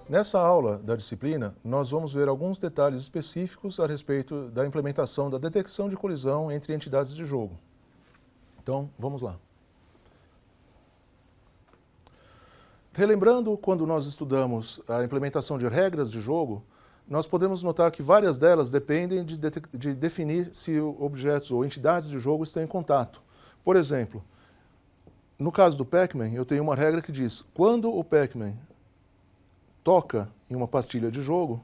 Nessa aula da disciplina, nós vamos ver alguns detalhes específicos a respeito da implementação da detecção de colisão entre entidades de jogo. Então, vamos lá. Relembrando quando nós estudamos a implementação de regras de jogo, nós podemos notar que várias delas dependem de definir se objetos ou entidades de jogo estão em contato. Por exemplo, no caso do Pac-Man, eu tenho uma regra que diz: quando o Pac-Man toca em uma pastilha de jogo,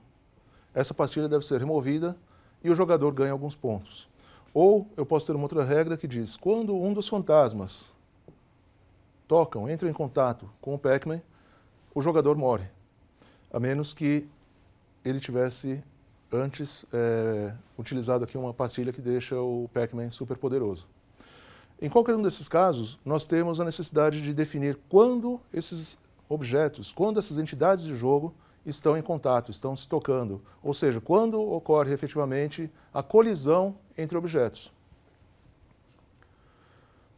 essa pastilha deve ser removida e o jogador ganha alguns pontos. Ou eu posso ter uma outra regra que diz: quando um dos fantasmas entram em contato com o Pac-Man, o jogador morre, a menos que ele tivesse antes utilizado aqui uma pastilha que deixa o Pac-Man super poderoso. Em qualquer um desses casos, nós temos a necessidade de definir quando esses objetos, quando essas entidades de jogo estão em contato, estão se tocando, ou seja, quando ocorre efetivamente a colisão entre objetos.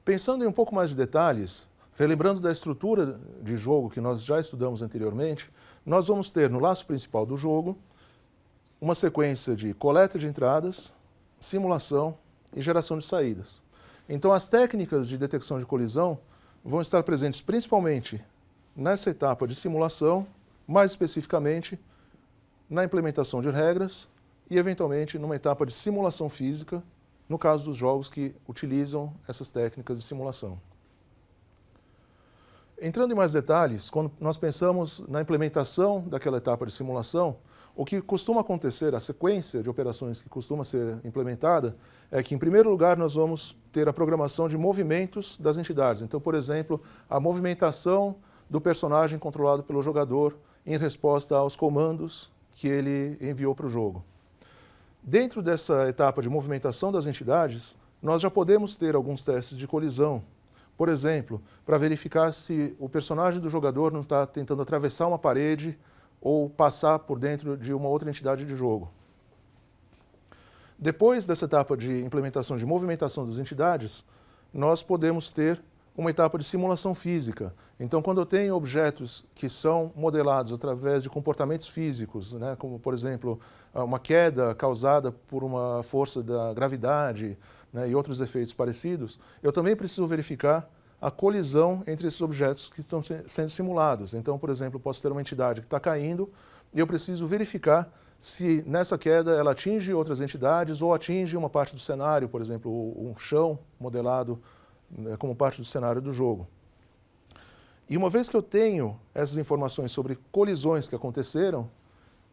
Pensando em um pouco mais de detalhes, relembrando da estrutura de jogo que nós já estudamos anteriormente, nós vamos ter no laço principal do jogo uma sequência de coleta de entradas, simulação e geração de saídas. Então, as técnicas de detecção de colisão vão estar presentes principalmente nessa etapa de simulação, mais especificamente na implementação de regras e, eventualmente, numa etapa de simulação física, no caso dos jogos que utilizam essas técnicas de simulação. Entrando em mais detalhes, quando nós pensamos na implementação daquela etapa de simulação, o que costuma acontecer, a sequência de operações que costuma ser implementada, é que, em primeiro lugar, nós vamos ter a programação de movimentos das entidades. Então, por exemplo, a movimentação do personagem controlado pelo jogador em resposta aos comandos que ele enviou para o jogo. Dentro dessa etapa de movimentação das entidades, nós já podemos ter alguns testes de colisão. Por exemplo, para verificar se o personagem do jogador não está tentando atravessar uma parede ou passar por dentro de uma outra entidade de jogo. Depois dessa etapa de implementação de movimentação das entidades, nós podemos ter uma etapa de simulação física. Então, quando eu tenho objetos que são modelados através de comportamentos físicos, né, como, por exemplo, uma queda causada por uma força da gravidade, né, e outros efeitos parecidos, eu também preciso verificar a colisão entre esses objetos que estão sendo simulados. Então, por exemplo, eu posso ter uma entidade que está caindo e eu preciso verificar se nessa queda ela atinge outras entidades ou atinge uma parte do cenário, por exemplo, um chão modelado como parte do cenário do jogo. E uma vez que eu tenho essas informações sobre colisões que aconteceram,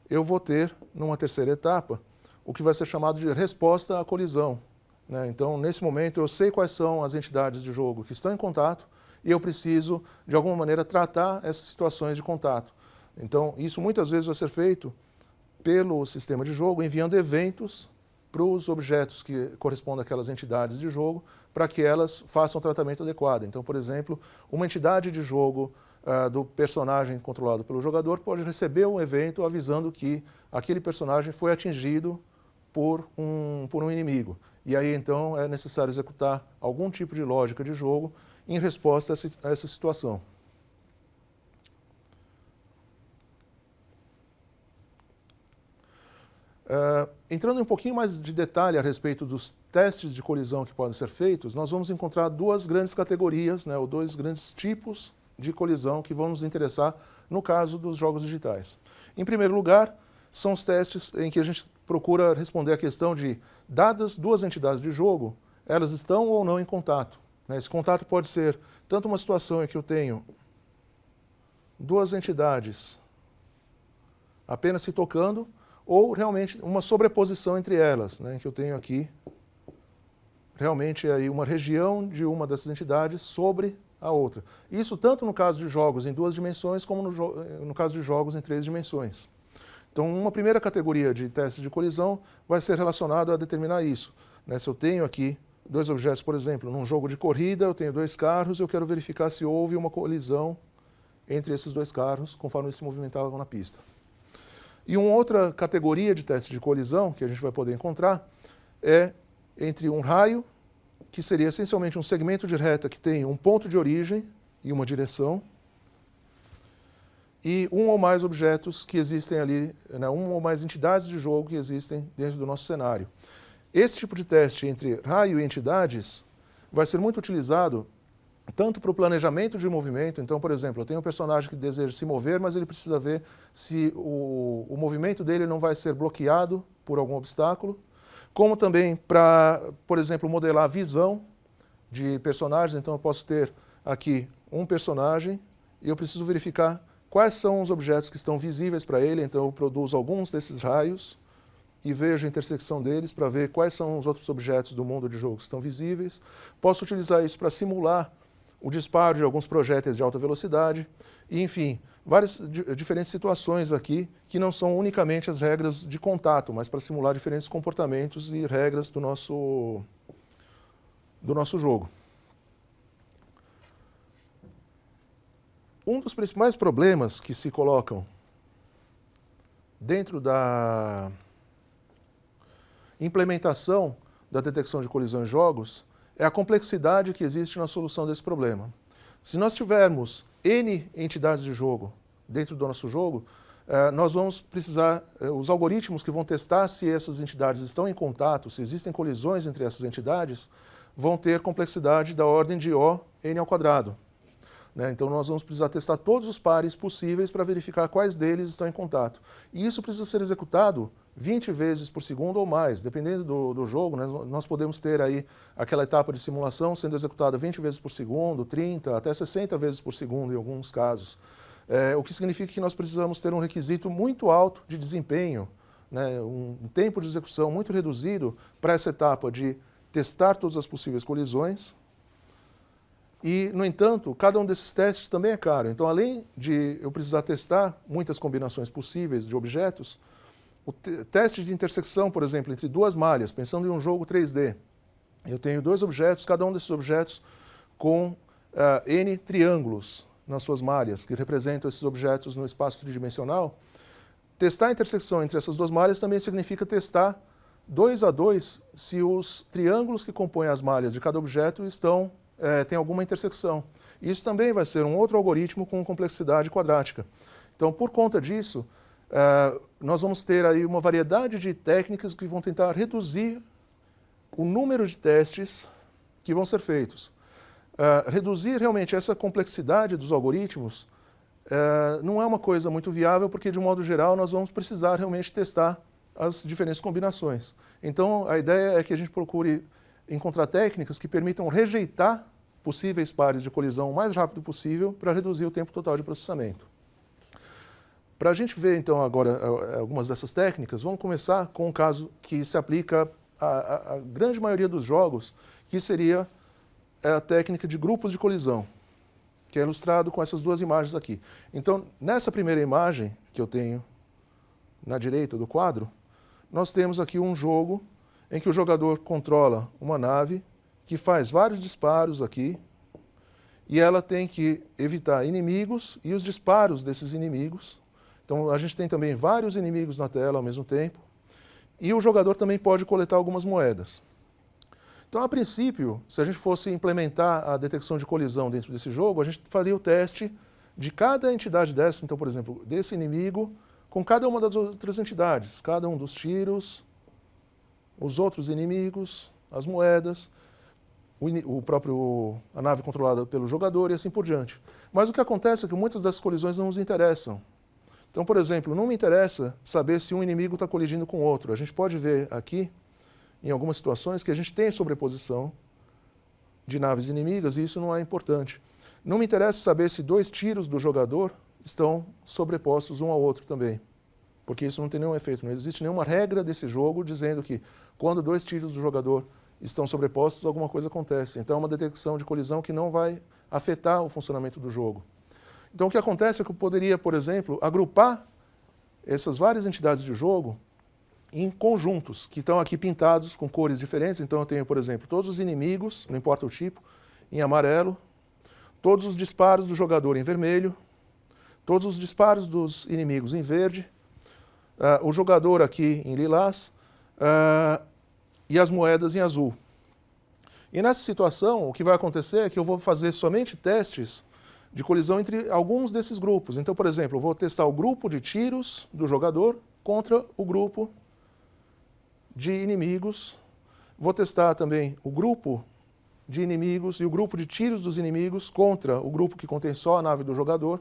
eu vou ter, numa terceira etapa, o que vai ser chamado de resposta à colisão. Então, nesse momento, eu sei quais são as entidades de jogo que estão em contato e eu preciso, de alguma maneira, tratar essas situações de contato. Então, isso muitas vezes vai ser feito pelo sistema de jogo, enviando eventos para os objetos que correspondem àquelas entidades de jogo, para que elas façam o tratamento adequado. Então, por exemplo, uma entidade de jogo do personagem controlado pelo jogador pode receber um evento avisando que aquele personagem foi atingido por um inimigo. E aí, então, é necessário executar algum tipo de lógica de jogo em resposta a essa situação. Entrando em um pouquinho mais de detalhe a respeito dos testes de colisão que podem ser feitos, nós vamos encontrar duas grandes categorias, ou dois grandes tipos de colisão que vão nos interessar no caso dos jogos digitais. Em primeiro lugar, são os testes em que a gente procura responder a questão de, dadas duas entidades de jogo, elas estão ou não em contato. Esse contato pode ser tanto uma situação em que eu tenho duas entidades apenas se tocando, ou realmente uma sobreposição entre elas, em que eu tenho aqui realmente aí uma região de uma dessas entidades sobre a outra. Isso tanto no caso de jogos em duas dimensões, como no caso de jogos em três dimensões. Então, uma primeira categoria de teste de colisão vai ser relacionado a determinar isso. Se eu tenho aqui dois objetos, por exemplo, num jogo de corrida, eu tenho dois carros, eu quero verificar se houve uma colisão entre esses dois carros, conforme eles se movimentavam na pista. E uma outra categoria de teste de colisão que a gente vai poder encontrar é entre um raio, que seria essencialmente um segmento de reta que tem um ponto de origem e uma direção, e um ou mais objetos que existem ali, né, uma ou mais entidades de jogo que existem dentro do nosso cenário. Esse tipo de teste entre raio e entidades vai ser muito utilizado tanto para o planejamento de movimento. Então, por exemplo, eu tenho um personagem que deseja se mover, mas ele precisa ver se o movimento dele não vai ser bloqueado por algum obstáculo, como também para, por exemplo, modelar a visão de personagens. Então eu posso ter aqui um personagem e eu preciso verificar quais são os objetos que estão visíveis para ele. Então eu produzo alguns desses raios e vejo a intersecção deles para ver quais são os outros objetos do mundo de jogo que estão visíveis. Posso utilizar isso para simular o disparo de alguns projéteis de alta velocidade e, enfim, várias diferentes situações aqui que não são unicamente as regras de contato, mas para simular diferentes comportamentos e regras do nosso jogo. Um dos principais problemas que se colocam dentro da implementação da detecção de colisão em jogos é a complexidade que existe na solução desse problema. Se nós tivermos N entidades de jogo dentro do nosso jogo, nós vamos precisar, os algoritmos que vão testar se essas entidades estão em contato, se existem colisões entre essas entidades, vão ter complexidade da ordem de O, N ao quadrado. Então nós vamos precisar testar todos os pares possíveis para verificar quais deles estão em contato. E isso precisa ser executado 20 vezes por segundo ou mais, dependendo do jogo. Nós podemos ter aí aquela etapa de simulação sendo executada 20 vezes por segundo, 30, até 60 vezes por segundo em alguns casos. O que significa que nós precisamos ter um requisito muito alto de desempenho, um tempo de execução muito reduzido para essa etapa de testar todas as possíveis colisões. E, no entanto, cada um desses testes também é caro. Então, além de eu precisar testar muitas combinações possíveis de objetos, o teste de intersecção, por exemplo, entre duas malhas, pensando em um jogo 3D, eu tenho dois objetos, cada um desses objetos com N triângulos nas suas malhas, que representam esses objetos no espaço tridimensional. Testar a intersecção entre essas duas malhas também significa testar 2 a 2 se os triângulos que compõem as malhas de cada objeto tem alguma intersecção. Isso também vai ser um outro algoritmo com complexidade quadrática. Então, por conta disso, nós vamos ter aí uma variedade de técnicas que vão tentar reduzir o número de testes que vão ser feitos. Reduzir realmente essa complexidade dos algoritmos não é uma coisa muito viável, porque, de um modo geral, nós vamos precisar realmente testar as diferentes combinações. Então, a ideia é que a gente procure encontrar técnicas que permitam rejeitar possíveis pares de colisão o mais rápido possível para reduzir o tempo total de processamento. Para a gente ver, então, agora algumas dessas técnicas, vamos começar com um caso que se aplica à grande maioria dos jogos, que seria a técnica de grupos de colisão, que é ilustrado com essas duas imagens aqui. Então, nessa primeira imagem que eu tenho na direita do quadro, nós temos aqui um jogo em que o jogador controla uma nave que faz vários disparos aqui e ela tem que evitar inimigos e os disparos desses inimigos. Então a gente tem também vários inimigos na tela ao mesmo tempo e o jogador também pode coletar algumas moedas. Então, a princípio, se a gente fosse implementar a detecção de colisão dentro desse jogo, a gente faria o teste de cada entidade dessa, então, por exemplo, desse inimigo, com cada uma das outras entidades, cada um dos tiros, os outros inimigos, as moedas, a nave controlada pelo jogador e assim por diante. Mas o que acontece é que muitas dessas colisões não nos interessam. Então, por exemplo, não me interessa saber se um inimigo está colidindo com outro. A gente pode ver aqui, em algumas situações, que a gente tem sobreposição de naves inimigas e isso não é importante. Não me interessa saber se 2 tiros do jogador estão sobrepostos um ao outro também, porque isso não tem nenhum efeito. Não existe nenhuma regra desse jogo dizendo que quando 2 tiros do jogador estão sobrepostos, alguma coisa acontece. Então é uma detecção de colisão que não vai afetar o funcionamento do jogo. Então o que acontece é que eu poderia, por exemplo, agrupar essas várias entidades de jogo em conjuntos, que estão aqui pintados com cores diferentes. Então eu tenho, por exemplo, todos os inimigos, não importa o tipo, em amarelo, todos os disparos do jogador em vermelho, todos os disparos dos inimigos em verde, o jogador aqui em lilás, e as moedas em azul. E nessa situação, o que vai acontecer é que eu vou fazer somente testes de colisão entre alguns desses grupos. Então, por exemplo, eu vou testar o grupo de tiros do jogador contra o grupo de inimigos. Vou testar também o grupo de inimigos e o grupo de tiros dos inimigos contra o grupo que contém só a nave do jogador.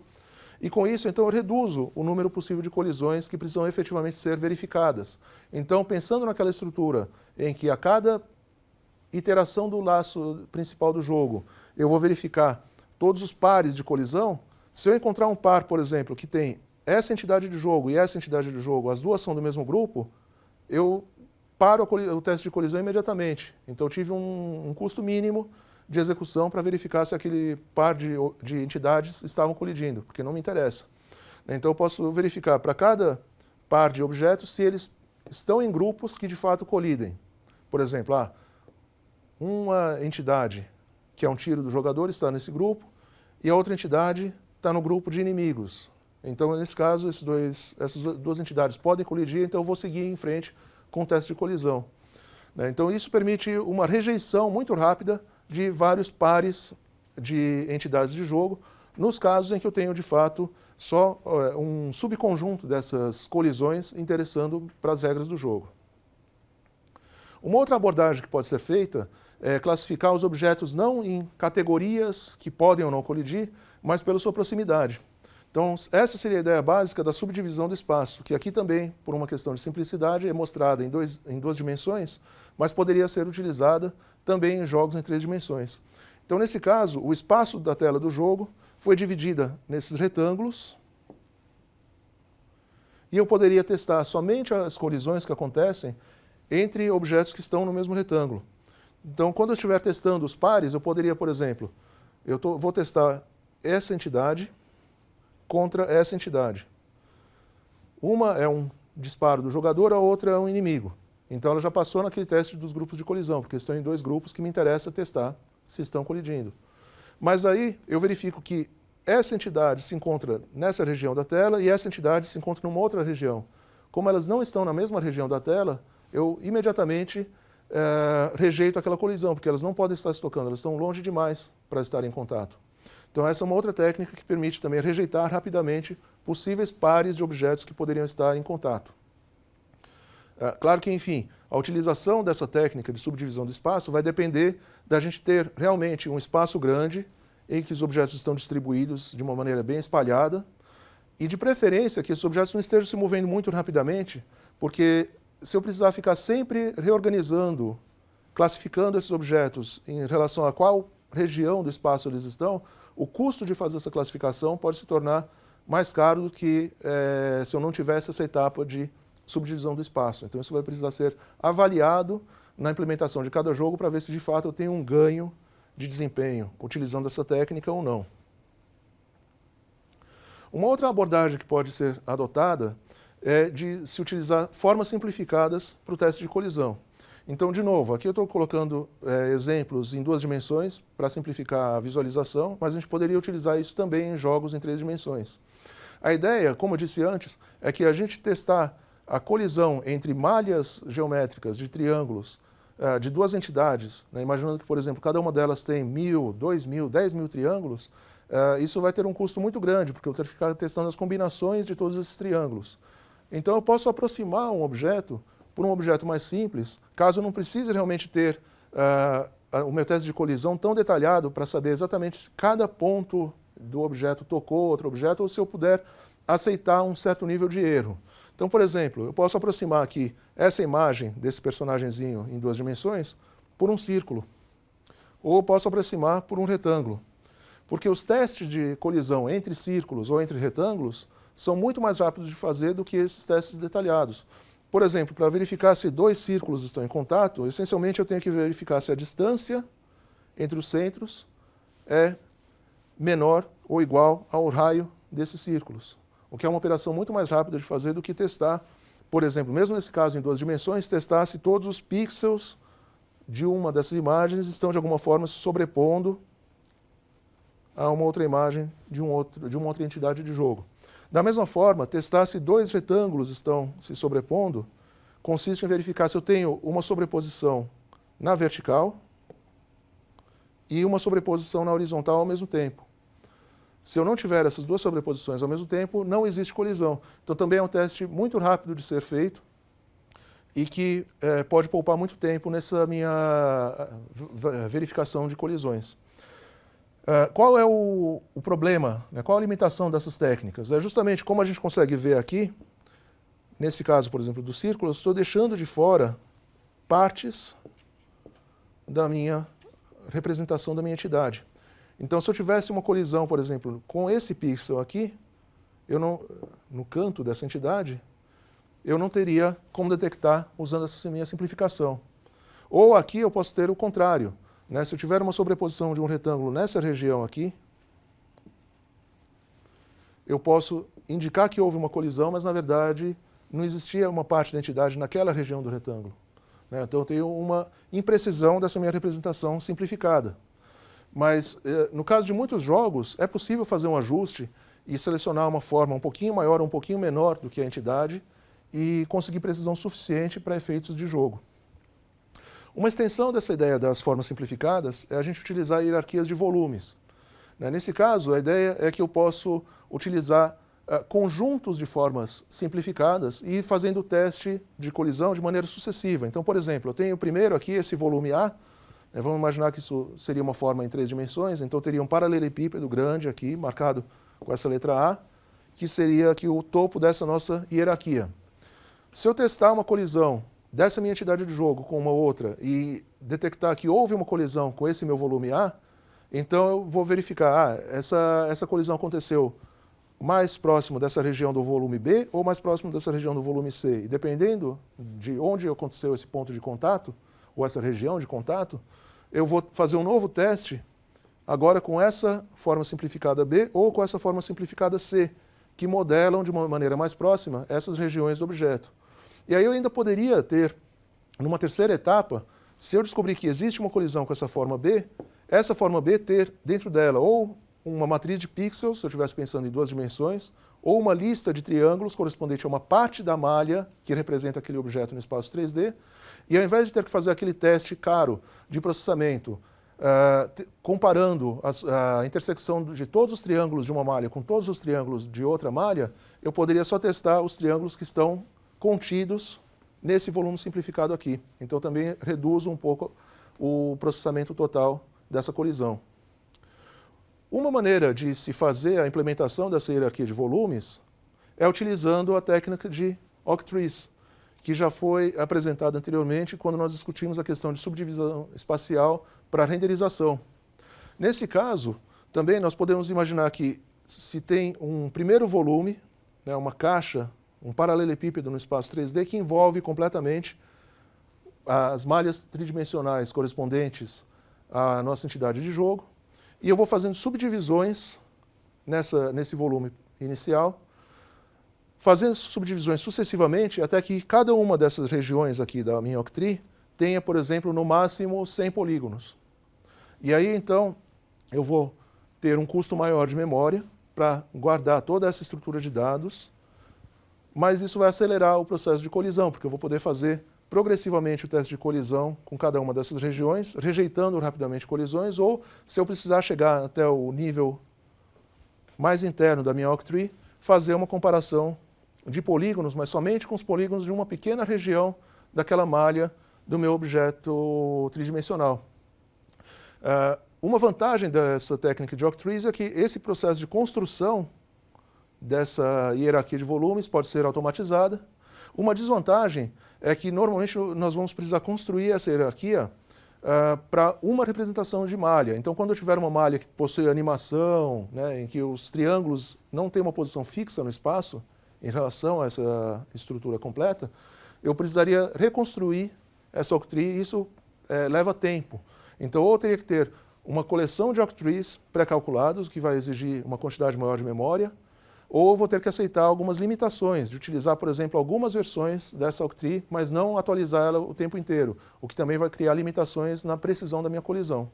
E com isso, então, eu reduzo o número possível de colisões que precisam efetivamente ser verificadas. Então, pensando naquela estrutura em que a cada iteração do laço principal do jogo, eu vou verificar todos os pares de colisão, se eu encontrar um par, por exemplo, que tem essa entidade de jogo e essa entidade de jogo, as duas são do mesmo grupo, eu paro o teste de colisão imediatamente. Então, eu tive um custo mínimo de execução para verificar se aquele par de entidades estavam colidindo, porque não me interessa. Então, eu posso verificar para cada par de objetos se eles estão em grupos que de fato colidem. Por exemplo, uma entidade que é um tiro do jogador está nesse grupo e a outra entidade está no grupo de inimigos. Então, nesse caso, essas duas entidades podem colidir, então eu vou seguir em frente com o teste de colisão. Então, isso permite uma rejeição muito rápida de vários pares de entidades de jogo, nos casos em que eu tenho, de fato, só um subconjunto dessas colisões interessando para as regras do jogo. Uma outra abordagem que pode ser feita é classificar os objetos não em categorias que podem ou não colidir, mas pela sua proximidade. Então, essa seria a ideia básica da subdivisão do espaço, que aqui também, por uma questão de simplicidade, é mostrada em duas dimensões, mas poderia ser utilizada também em jogos em 3 dimensões. Então, nesse caso, o espaço da tela do jogo foi dividida nesses retângulos e eu poderia testar somente as colisões que acontecem entre objetos que estão no mesmo retângulo. Então, quando eu estiver testando os pares, eu poderia, por exemplo, vou testar essa entidade contra essa entidade. Uma é um disparo do jogador, a outra é um inimigo. Então, ela já passou naquele teste dos grupos de colisão, porque estão em 2 grupos que me interessa testar se estão colidindo. Mas aí eu verifico que essa entidade se encontra nessa região da tela e essa entidade se encontra numa outra região. Como elas não estão na mesma região da tela, eu imediatamente rejeito aquela colisão, porque elas não podem estar se tocando, elas estão longe demais para estar em contato. Então, essa é uma outra técnica que permite também rejeitar rapidamente possíveis pares de objetos que poderiam estar em contato. Claro que, enfim, a utilização dessa técnica de subdivisão do espaço vai depender da gente ter realmente um espaço grande em que os objetos estão distribuídos de uma maneira bem espalhada e, de preferência, que esses objetos não estejam se movendo muito rapidamente, porque se eu precisar ficar sempre reorganizando, classificando esses objetos em relação a qual região do espaço eles estão, o custo de fazer essa classificação pode se tornar mais caro do que se eu não tivesse essa etapa de subdivisão do espaço. Então, isso vai precisar ser avaliado na implementação de cada jogo para ver se, de fato, eu tenho um ganho de desempenho utilizando essa técnica ou não. Uma outra abordagem que pode ser adotada é de se utilizar formas simplificadas para o teste de colisão. Então, de novo, aqui eu estou colocando exemplos em 2 dimensões para simplificar a visualização, mas a gente poderia utilizar isso também em jogos em 3 dimensões. A ideia, como eu disse antes, é que a gente testar a colisão entre malhas geométricas de triângulos de 2 entidades, né, imaginando que, por exemplo, cada uma delas tem 1.000, 2.000, 10.000 triângulos, isso vai ter um custo muito grande, porque eu tenho que ficar testando as combinações de todos esses triângulos. Então, eu posso aproximar um objeto por um objeto mais simples, caso eu não precise realmente ter o meu teste de colisão tão detalhado para saber exatamente se cada ponto do objeto tocou outro objeto ou se eu puder aceitar um certo nível de erro. Então, por exemplo, eu posso aproximar aqui essa imagem desse personagenzinho em 2 dimensões por um círculo, ou eu posso aproximar por um retângulo, porque os testes de colisão entre círculos ou entre retângulos são muito mais rápidos de fazer do que esses testes detalhados. Por exemplo, para verificar se 2 círculos estão em contato, essencialmente eu tenho que verificar se a distância entre os centros é menor ou igual ao raio desses círculos, o que é uma operação muito mais rápida de fazer do que testar, por exemplo, mesmo nesse caso em 2 dimensões, testar se todos os pixels de uma dessas imagens estão de alguma forma se sobrepondo a uma outra imagem de uma outra entidade de jogo. Da mesma forma, testar se 2 retângulos estão se sobrepondo consiste em verificar se eu tenho uma sobreposição na vertical e uma sobreposição na horizontal ao mesmo tempo. Se eu não tiver essas duas sobreposições ao mesmo tempo, não existe colisão. Então também é um teste muito rápido de ser feito e que pode poupar muito tempo nessa minha verificação de colisões. Qual é o problema, né? Qual a limitação dessas técnicas? É justamente como a gente consegue ver aqui, nesse caso, por exemplo, do círculo, eu estou deixando de fora partes da minha representação da minha entidade. Então, se eu tivesse uma colisão, por exemplo, com esse pixel aqui, no canto dessa entidade, eu não teria como detectar usando essa minha simplificação. Ou aqui eu posso ter o contrário, né? Se eu tiver uma sobreposição de um retângulo nessa região aqui, eu posso indicar que houve uma colisão, mas na verdade não existia uma parte da entidade naquela região do retângulo, né? Então eu tenho uma imprecisão dessa minha representação simplificada. Mas no caso de muitos jogos, é possível fazer um ajuste e selecionar uma forma um pouquinho maior ou um pouquinho menor do que a entidade e conseguir precisão suficiente para efeitos de jogo. Uma extensão dessa ideia das formas simplificadas é a gente utilizar hierarquias de volumes. Nesse caso, a ideia é que eu posso utilizar conjuntos de formas simplificadas e ir fazendo o teste de colisão de maneira sucessiva. Então, por exemplo, eu tenho primeiro aqui esse volume A. Vamos imaginar que isso seria uma forma em 3 dimensões, então eu teria um paralelepípedo grande aqui, marcado com essa letra A, que seria aqui o topo dessa nossa hierarquia. Se eu testar uma colisão dessa minha entidade de jogo com uma outra e detectar que houve uma colisão com esse meu volume A, então eu vou verificar, essa colisão aconteceu mais próximo dessa região do volume B ou mais próximo dessa região do volume C. E dependendo de onde aconteceu esse ponto de contato, ou essa região de contato, eu vou fazer um novo teste, agora com essa forma simplificada B ou com essa forma simplificada C, que modelam de uma maneira mais próxima essas regiões do objeto. E aí eu ainda poderia ter, numa terceira etapa, se eu descobrir que existe uma colisão com essa forma B ter dentro dela ou uma matriz de pixels, se eu estivesse pensando em 2 dimensões, ou uma lista de triângulos correspondente a uma parte da malha que representa aquele objeto no espaço 3D, e ao invés de ter que fazer aquele teste caro de processamento, comparando a intersecção de todos os triângulos de uma malha com todos os triângulos de outra malha, eu poderia só testar os triângulos que estão contidos nesse volume simplificado aqui. Então também reduzo um pouco o processamento total dessa colisão. Uma maneira de se fazer a implementação dessa hierarquia de volumes é utilizando a técnica de octrees, que já foi apresentada anteriormente quando nós discutimos a questão de subdivisão espacial para renderização. Nesse caso, também nós podemos imaginar que se tem um primeiro volume, né, uma caixa, um paralelepípedo no espaço 3D que envolve completamente as malhas tridimensionais correspondentes à nossa entidade de jogo, e eu vou fazendo subdivisões nesse volume inicial, fazendo subdivisões sucessivamente até que cada uma dessas regiões aqui da minha octree tenha, por exemplo, no máximo 100 polígonos. E aí, então, eu vou ter um custo maior de memória para guardar toda essa estrutura de dados, mas isso vai acelerar o processo de colisão, porque eu vou poder fazer progressivamente o teste de colisão com cada uma dessas regiões, rejeitando rapidamente colisões, ou, se eu precisar chegar até o nível mais interno da minha octree, fazer uma comparação de polígonos, mas somente com os polígonos de uma pequena região daquela malha do meu objeto tridimensional. Uma vantagem dessa técnica de octrees é que esse processo de construção dessa hierarquia de volumes pode ser automatizada. Uma desvantagem é que normalmente nós vamos precisar construir essa hierarquia para uma representação de malha. Então, quando eu tiver uma malha que possui animação, né, em que os triângulos não têm uma posição fixa no espaço em relação a essa estrutura completa, eu precisaria reconstruir essa octree e isso leva tempo. Então, ou eu teria que ter uma coleção de octrees pré-calculados, que vai exigir uma quantidade maior de memória, ou vou ter que aceitar algumas limitações, de utilizar, por exemplo, algumas versões dessa octree, mas não atualizar ela o tempo inteiro, o que também vai criar limitações na precisão da minha colisão.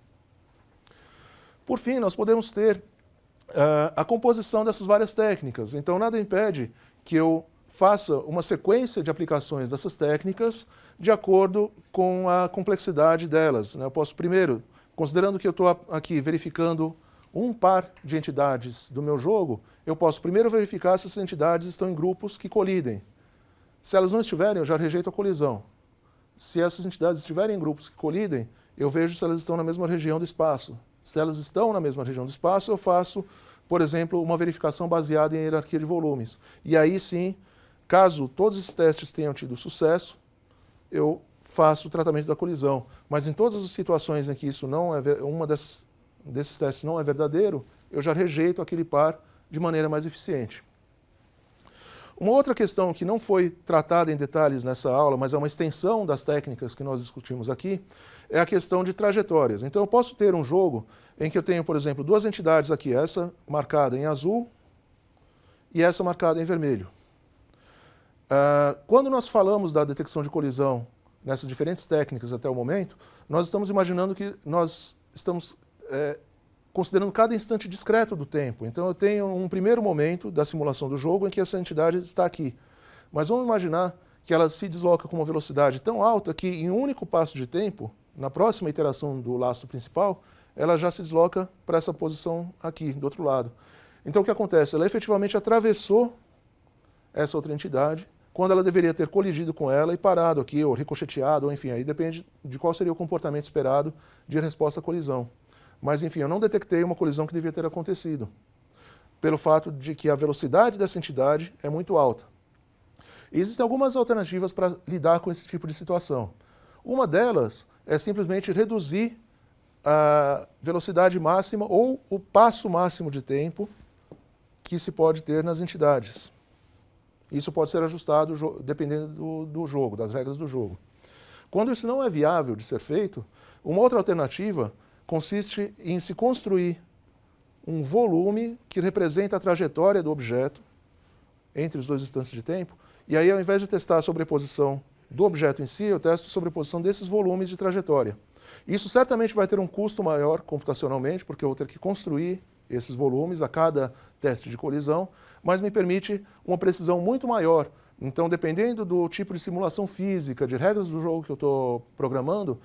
Por fim, nós podemos ter a composição dessas várias técnicas. Então, nada impede que eu faça uma sequência de aplicações dessas técnicas de acordo com a complexidade delas. Eu posso, primeiro, considerando que eu estou aqui verificando um par de entidades do meu jogo, eu posso primeiro verificar se essas entidades estão em grupos que colidem. Se elas não estiverem, eu já rejeito a colisão. Se essas entidades estiverem em grupos que colidem, eu vejo se elas estão na mesma região do espaço. Se elas estão na mesma região do espaço, eu faço, por exemplo, uma verificação baseada em hierarquia de volumes. E aí sim, caso todos esses testes tenham tido sucesso, eu faço o tratamento da colisão. Mas em todas as situações em que isso não é, desses testes não é verdadeiro, eu já rejeito aquele par de maneira mais eficiente. Uma outra questão que não foi tratada em detalhes nessa aula, mas é uma extensão das técnicas que nós discutimos aqui, é a questão de trajetórias. Então eu posso ter um jogo em que eu tenho, por exemplo, duas entidades aqui, essa marcada em azul e essa marcada em vermelho. Quando nós falamos da detecção de colisão nessas diferentes técnicas até o momento, nós estamos imaginando que nós estamos considerando cada instante discreto do tempo. Então eu tenho um primeiro momento da simulação do jogo em que essa entidade está aqui. Mas vamos imaginar que ela se desloca com uma velocidade tão alta que em um único passo de tempo, na próxima iteração do lastro principal, ela já se desloca para essa posição aqui, do outro lado. Então o que acontece? Ela efetivamente atravessou essa outra entidade, quando ela deveria ter colidido com ela e parado aqui, ou ricocheteado, ou enfim, aí depende de qual seria o comportamento esperado de resposta à colisão. Mas, enfim, eu não detectei uma colisão que devia ter acontecido, pelo fato de que a velocidade dessa entidade é muito alta. E existem algumas alternativas para lidar com esse tipo de situação. Uma delas é simplesmente reduzir a velocidade máxima ou o passo máximo de tempo que se pode ter nas entidades. Isso pode ser ajustado dependendo do jogo, das regras do jogo. Quando isso não é viável de ser feito, uma outra alternativa consiste em se construir um volume que representa a trajetória do objeto entre os dois instantes de tempo, e aí ao invés de testar a sobreposição do objeto em si, eu testo a sobreposição desses volumes de trajetória. Isso certamente vai ter um custo maior computacionalmente, porque eu vou ter que construir esses volumes a cada teste de colisão, mas me permite uma precisão muito maior. Então, dependendo do tipo de simulação física, de regras do jogo que eu estou programando,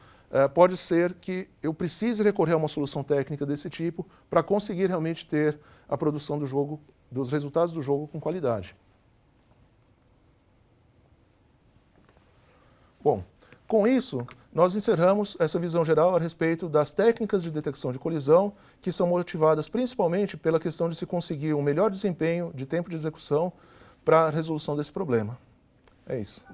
pode ser que eu precise recorrer a uma solução técnica desse tipo para conseguir realmente ter a produção do jogo, dos resultados do jogo com qualidade. Bom, com isso, nós encerramos essa visão geral a respeito das técnicas de detecção de colisão, que são motivadas principalmente pela questão de se conseguir um melhor desempenho de tempo de execução para a resolução desse problema. É isso.